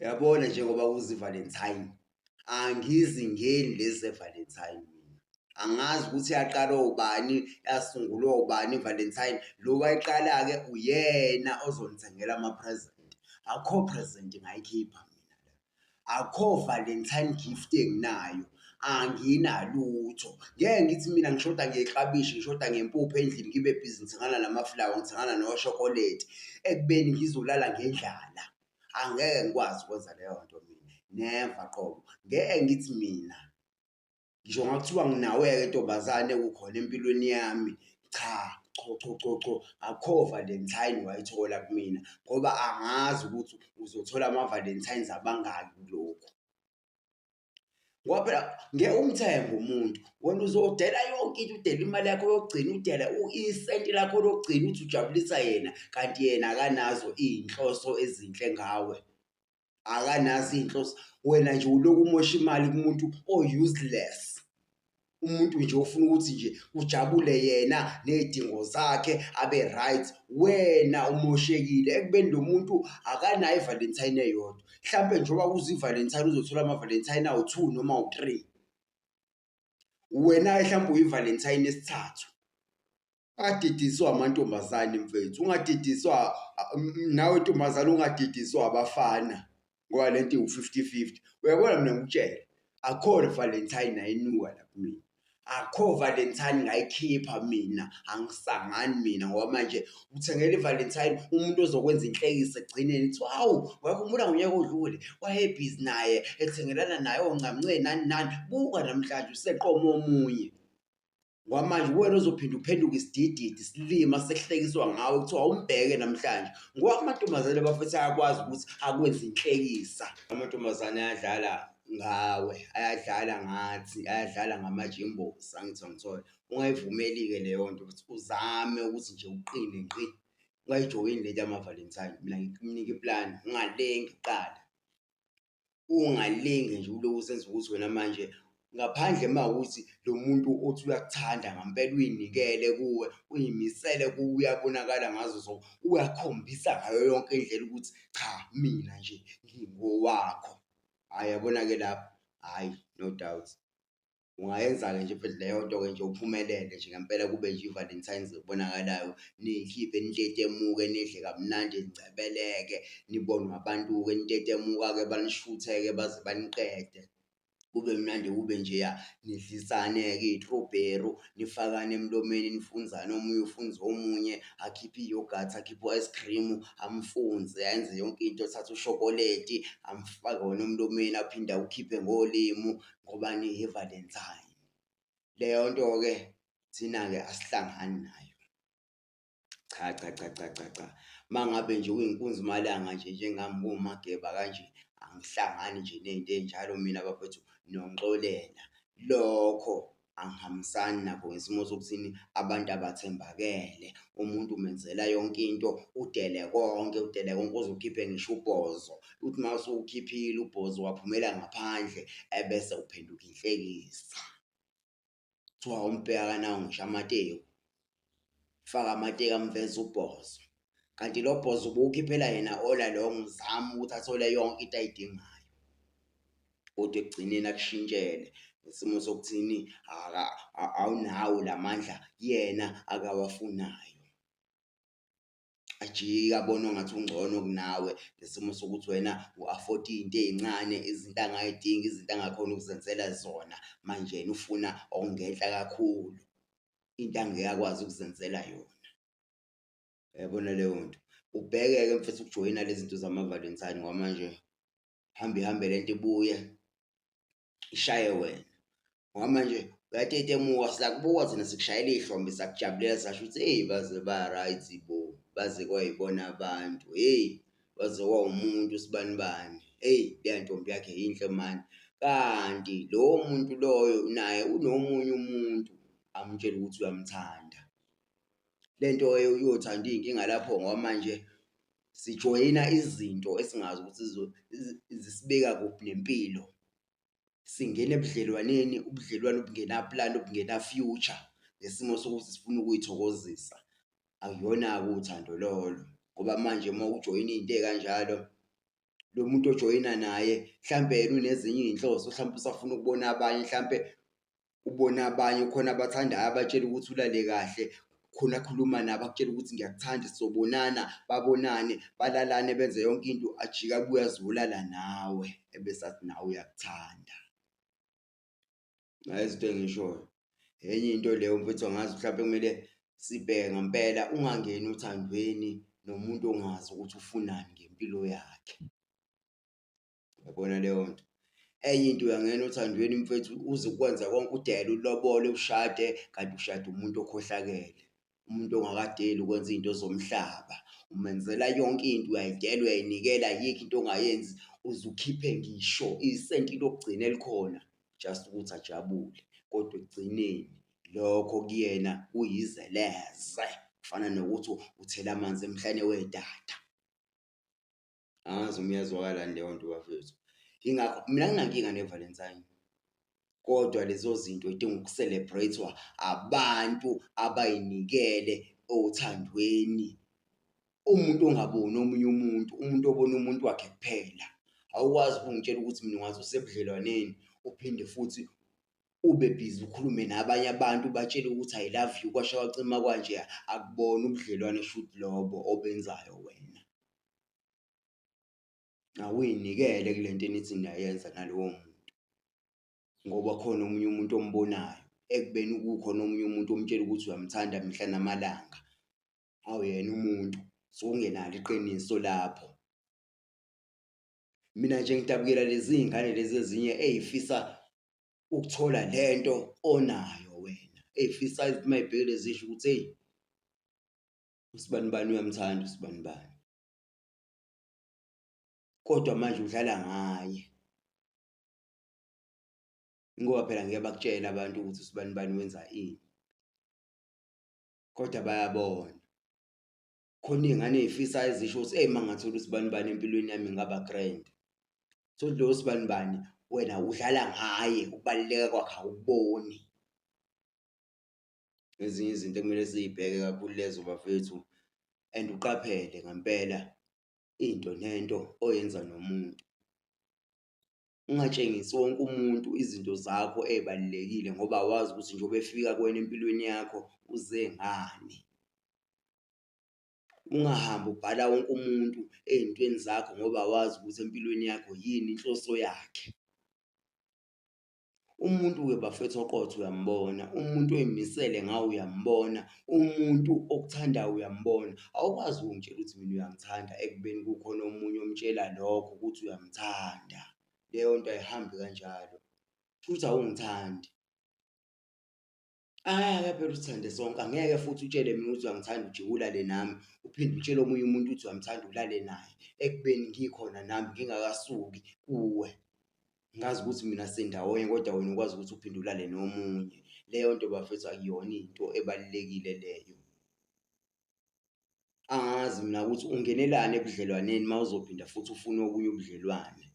Uyabona njengoba kuza iValentine, angizingeni lezi zeValentine mina. Angazi ukuthi yaqala obani, yasungulwa obani iValentine. Lo wayiqala-ke uyena ozongithengela ama-present. Akho present ngayikhipha mina la. Akho Valentine gift enginayo. Anginalutho. Ngeke ngithi mina ngishoda ngeklabishi, ngishoda ngempuphu endlini, ngibe busy ngithengana namafulawa, ngithengana noshokoledi ekubeni ngizolala ngendlala. Angeke ngikwazi ukwenza leyo nto mina. Never qobo. Ngeke ngithi mina ngisho ngakuthiwa nginawe-ke ntombazane kukhona empilweni yami. Cha, cho. Akho Valentine wayithola kumina ngoba angazi ukuthi uzothola ama-Valentines abangaki kulokhu. Ngoba phela ngeke umthembe umuntu. Wena uzodela yonke into, udele imali yakho yokugcina, udele isenti lakho lokugcina uthi ujabulisa yena, kanti yena akanazo iy'nhloso ezinhle ngawe. Akanazo iy'nhloso. Wena nje ulokhu umosha imali kumuntu o-useless. Umuntu nje ofuna ukuthi nje ujabule yena ney'dingo zakhe abe right. Wena umoshekile ekubeni lo muntu akanayo iValentine eyodwa. Mhlampe njengoba kuza iValentine uzothola ama-Valentine awu-2 noma awu-3. Wena-ke mhlawumbe uyiValentine yesithathu. Ungadidiswa amantombazane mfethu, ungadidiswa nawe ntombazane, ungadidiswa abafana ngoba le nto iwu-50-50. Uyabona mina ngikutshele, akho Valentine ayinuka la kumina. Akho Valentine ngayikhipha mina, angisangani mina ngoba manje uthengela iValentine umuntu ozokwenza inhlekisa ekugcineni kuthi, hawu uyakhumbula ngonyaka odlule wayebhizi naye ethengelana naye oncamncwe nani. Buka namhlanje useqoma omunye. Ngoba manje uwena ozophinda uphenduke isidididi, isilima sekuhlekiswa ngawe kuthiwa umbheke namhlanje. Ngoba amantombazane bafethu ayakwazi ukuthi akwenze inhlekisa. Amantombazane ayadlala ngawe, ayadlala ngathi, ayadlala ngamajimbozi, angithi angithole. Ungayivumeli-ke leyo nto ukuthi uzame ukuthi nje uqine ngqi. Ungayijoyini le nto yama-Valentine. Mina ngikunika iplani, ungalengi kuqala. Ungalengi nje ulokhu usenza ukuthi wena manje ngaphandle mawukuthi lo muntu othi uyakuthanda ngampela uy'nikele kuwe, uy'misele kuwe, uyabonakala ngazo zonke, uyakhombisa ngayo yonke indlela ukuthi cha mina nje ngingowakho. Hhayi yabona-ke lapho, hhayi no doubt. Ungayenza-ke nje futhi leyo nto-ke nje uphumelele nje ngempela kube nje iValentines ebonakalayo. Niy'khiphe nitetemuke, nidle kamnandi ningcebeleke, nibonwe abantu-ke nitetemuka-ke banishuthe-ke baze baniqede. Kube mnandi kube njeya, nidlisane-ke iy'trobheru, nifakane emlomeni nifunzane, omunye ufunze omunye, akhiphe i-yoghurt, akhiphe u-ice cream, amfunze ayenze yonke into, athathe ushokoledi amfake wona emlomeni aphinde awukhiphe ngolimu ngobani iValentine. Leyo nto-ke thina-ke asihlangani nayo. Cha. Uma ngabe nje uyinkunzi malanga nje njengami nguMageba kanje, angihlangani nje ney'nto ey'njalo mina bafethu, nongixolela. Lokho angihambisani nakho ngesimo sokuthini abantu abathembakele. Umuntu umenzela yonke into, udele konke uze ukhiphe ngisho ubhozo. Uthi uma usuwukhiphile ubhozo waphumela ngaphandle ebese uphenduka inhlekisa. Kuthiwa umbheka nawe ngisho amateku. Faka amateki amveze ubhozo. Kanti lo bhozo ubuwukhiphela yena all along uzama ukuthi athole yonke into ayidingayo. Kodwa ekugcineni akushintshele ngesimo sokuthini awunawo lamandla yena akawafunayo. Ajike abone engathi ungcono kunawe ngesimo sokuthi wena u-afford-a iy'nto ey'ncane, izinto angay'dingi, izinto angakhona ukuzenzela zona. Manje yena ufuna okungenhla kakhulu, into angeke akwazi ukuzenzela yona. Uyayibona leyo nto? Ubheke-ke mfethu ukujoyina lezi zinto zama-Valentine ngoba manje ihambe le nto ibuye ishaye wena. Ngoba manje uyatetemuka, siyakubuka thina sikushayela ihlombe, siyakujabulela, siyasho ukuthi hheyi baze ba-right bo, baze kwayibona abantu, hheyi baze kwawumuntu sibanibani, hheyi leya ntombi yakhe yinhle mani. Kanti lowo muntu loyo naye unomunye umuntu amtshela ukuthi uyamthanda. Le nto yothanda iy'nkinga lapho ngoba manje sijoyina izinto esingazi ukuthi zisibeka kuphi nempilo. Singena ebudlelwaneni, ubudlelwano obungena-plan, obungena-future ngesimo sokuthi sifuna ukuy'thokozisa. Akuyona-ke uthando lolo ngoba manje uma ujoyina iy'nto ey'kanjalo lo muntu ojoyina naye mhlampe yena unezinye iy'nhloso, hlampe usafuna ukubona abanye, hlampe ubona abanye khona abathandayo abatshela ukuthi ulale kahle, khona akhuluma nabo akutshela ukuthi ngiyakuthanda sizobonana, babonane, balalane benze yonke into, ajike abuye azolala nawe ebese athi nawe uyakuthanda. Yazi into engishoyo? Enye into leyo mfethu angazi mhlampe kumele sibheke ngempela, ungangeni othandweni nomuntu ongazi ukuthi ufunani ngempilo yakhe. Uyabona leyo nto? Enye into uyangena othandweni mfethu uze ukwenza konke udele ulobole ushade, kanti ushada umuntu okhohlakele, umuntu ongakadeli ukwenza izinto zomhlaba. Umenzela yonke into, uyayidela, uyayinikela, ayikho into ongayenzi, uze ukhiphe ngisho isenti lokugcina elikhona just ukuthi ajabule, kodwa ekugcineni lokho kuyena kuyizeleze, kufana nokuthi uthela amanzi emhlane wedada. Angazi uma iyazwakala leyo nto bafethu. Yingakho mina anginankinga ne-Valentine, kodwa lezo zinto zidinga uku-celebrate-wa abantu abay'nikele othandweni. Umuntu ongaboni omunye umuntu, umuntu obona umuntu wakhe kuphela. Awukwazi ukungitshela ukuthi mina ungathi usebudlelwaneni uphinde futhi ube busy ukhulume nabanye abantu ubatshele ukuthi I love you kwasha kwacima kwanje, akubona ubudlelwane shuthi lobo obenzayo wena. Awuy'nikele kule nto enithi niyayenza nalowo muntu, ngoba khona omunye umuntu ombonayo ekubeni kukhona omunye umuntu omtshela ukuthi uyamthanda mihla namalanga. Awuyena umuntu, sokungenalo iqiniso lapho. Mina nje ngidabukela lezi iy'ngane lezi ezinye ey'fisa ukuthola lento onayo wena, ey'fisa ukuthi uma y'bhekile zisho ukuthi hheyi, usibanibani uyamthanda usibanibani, kodwa manje udlala ngaye. Ngoba phela ngeke bakutshele abantu ukuthi usibanibani wenza ini, kodwa bayabona. Khona iy'ngane ey'fisayo ezisho ukuthi eyi uma ngathola usibanibani empilweni yami ngaba grand. Uthole lowo sibanibani wena udlala ngaye, ukubaluleka kwakhe awukuboni. Ezinye izinto ekumele siy'bheke kakhulu lezo bafethu, and uqaphele ngempela into nento oyenza nomuntu. Ungatshengisi wonke umuntu izinto zakho ey'balulekile ngoba awazi ukuthi njengoba efika kuwena empilweni yakho uze ngani. Ungahambi ubhala wonke umuntu ey'ntweni zakho ngoba awazi ukuthi empilweni yakho yini inhloso yakhe. Umuntu-ke bafethu oqotho uyambona, umuntu oy'misele ngawe uyambona, umuntu okuthandayo uyambona. Awukwazi ukungitshela ukuthi mina uyangithanda ekubeni kukhona omunye omtshela lokho ukuthi uyamthanda. Leyo nto ayihambi kanjalo, kushukuthi awungithandi. Angeke phela usithande sonke, angeke futhi utshele mina ukuthi uyangithanda ujike ulale nami, uphinde utshele omunye umuntu ukuthi uyamthanda ulale naye, ekubeni ngikhona nami ngingakasuki kuwe. Ngazi ukuthi mina sindawonye kodwa wena ukwazi ukuthi uphinde ulale nomunye. Leyo nto bafethu akuyona into ebalulekile leyo. Angazi mina ukuthi ungenelani ebudlelwaneni uma uzophinda futhi ufune obunye ubudlelwane.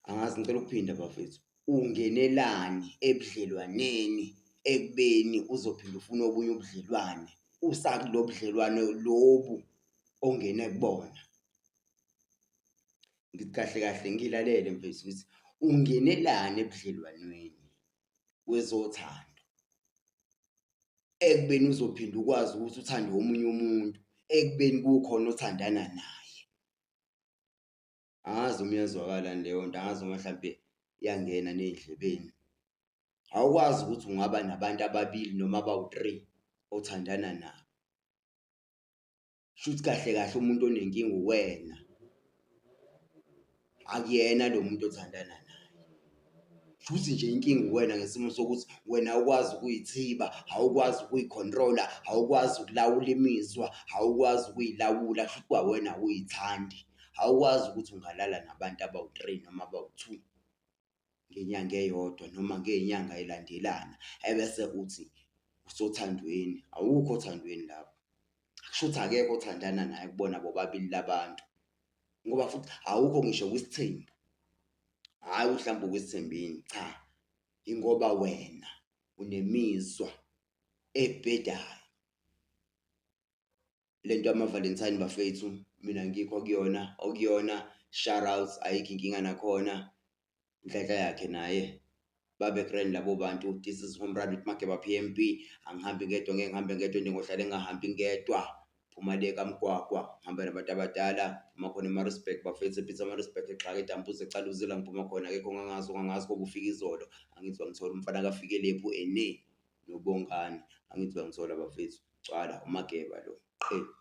Angazi ngicela ukuphinda bafethu, ungenelani ebudlelwaneni ekubeni uzophinda ufune obunye ubudlelwane usakulo budlelwane lobu ongene kubona. Ngithi kahle kahle ngilalele mfethu ukuthi ungenelani ebudlelwaneni wezothando ekubeni uzophinda ukwazi ukuthi uthande omunye umuntu ekubeni kukhona othandana naye. Angazi uma iyazwakala leyo nto, angazi uma mhlampe iyangena ney'ndlebeni. Awukwazi ukuthi ungaba nabantu ababili noma abawu-3 othandana nabo. Shuthi kahle kahle umuntu onenkinga uwena, akuyena lo muntu othandana naye. Shuthi nje inkinga uwena ngesimo sokuthi wena awukwazi ukuy'thiba, awukwazi ukuy'control-a, awukwazi ukulawula imizwa, awukwazi ukuy'lawula, kushuthi kwawena awuy'thandi. Awukwazi ukuthi ungalala nabantu abawu-3 noma abawu-2 ngenyanga eyodwa noma ngey'nyanga ey'landelana ebese uthi usothandweni. Awukho othandweni lapho, kushuthi akekho othandana naye kubona bobabili labantu, ngoba futhi awukho ngisho kwisithembu. Hhayi mhlawumbe ukwisithembini, cha, ingoba wena unemizwa ebhedayo. Le nto yama-Valentine bafethu mina ngikho okuyona shout outs ayikho inkinga nakhona. Inhlanhla yakhe naye babe grand labo bantu. This is Home Run with Makeba PMP. Angihambi ngedwa ngeke ngihambe ngedwa njengohlale ngahambi ngedwa. Phuma le kaMgwagwa ngihamba nabantu abadala uma khona ema-respect bafethu pizza ama-respect exaka edambuze ecala uzila ngiphuma khona akekho ongangazi kobe ufika izolo. Angithi bangithola umfana kafike lephu ene nobongani angithi bangithola bafethu gcwala uMageba lo qhe.